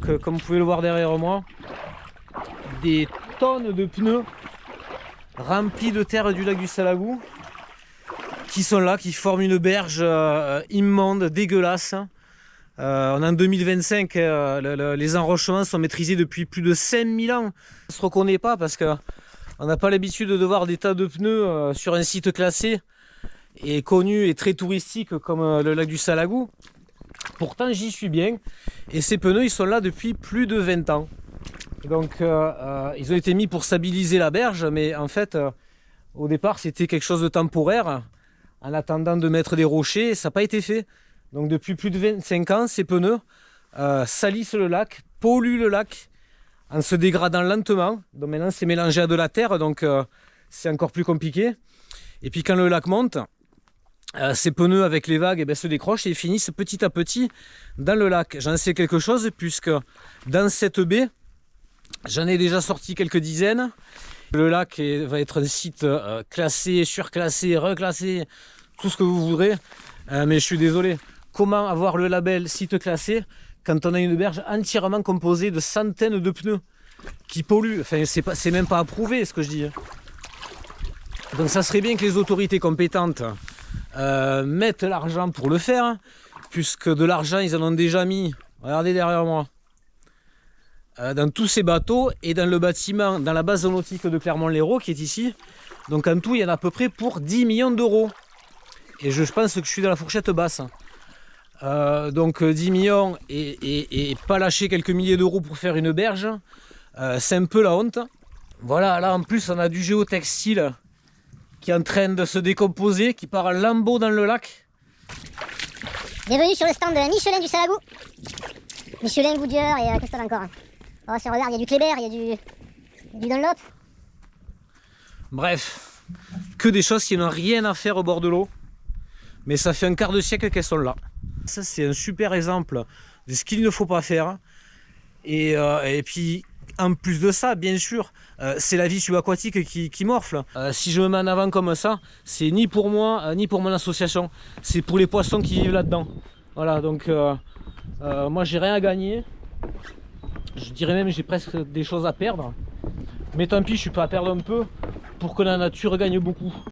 donc comme vous pouvez le voir derrière moi, des tonnes de pneus remplis de terre du lac du Salagou qui sont là, qui forment une berge immonde, dégueulasse. On est en 2025, les enrochements sont maîtrisés depuis plus de 5000 ans. On ne se reconnaît pas parce qu'on n'a pas l'habitude de voir des tas de pneus sur un site classé et connu et très touristique comme le lac du Salagou. Pourtant j'y suis bien et ces pneus ils sont là depuis plus de 20 ans. Donc ils ont été mis pour stabiliser la berge, mais en fait au départ c'était quelque chose de temporaire en attendant de mettre des rochers, ça n'a pas été fait. Donc depuis plus de 25 ans ces pneus salissent le lac, polluent le lac en se dégradant lentement. Donc maintenant c'est mélangé à de la terre, donc c'est encore plus compliqué. Et puis quand le lac monte, ces pneus avec les vagues se décrochent et finissent petit à petit dans le lac. J'en sais quelque chose puisque dans cette baie, j'en ai déjà sorti quelques dizaines. Le lac va être un site classé, surclassé, reclassé, tout ce que vous voudrez. Mais je suis désolé, comment avoir le label site classé quand on a une berge entièrement composée de centaines de pneus qui polluent? Enfin, c'est même pas approuvé ce que je dis. Donc ça serait bien que les autorités compétentes mettent l'argent pour le faire, puisque de l'argent ils en ont déjà mis, regardez derrière moi, dans tous ces bateaux et dans le bâtiment, dans la base nautique de Clermont-Lérault qui est ici. Donc en tout il y en a à peu près pour 10 millions d'euros et je pense que je suis dans la fourchette basse. Donc 10 millions et pas lâcher quelques milliers d'euros pour faire une berge, c'est un peu la honte. Voilà, là en plus on a du géotextile qui est en train de se décomposer, qui part en lambeaux dans le lac. Bienvenue sur le stand de Michelin du Salagou. Michelin, Goodyear et qu'est-ce qu'on a encore? Oh, si on regarde, il y a du Kléber, il y a du Dunlop. Bref, que des choses qui n'ont rien à faire au bord de l'eau. Mais ça fait un quart de siècle qu'elles sont là. Ça, c'est un super exemple de ce qu'il ne faut pas faire. Et puis, en plus de ça, bien sûr, c'est la vie subaquatique qui morfle. Si je me mets en avant comme ça, c'est ni pour moi, ni pour mon association. C'est pour les poissons qui vivent là-dedans. Voilà, donc moi, j'ai rien à gagner. Je dirais même j'ai presque des choses à perdre. Mais tant pis, je suis prêt à perdre un peu pour que la nature gagne beaucoup.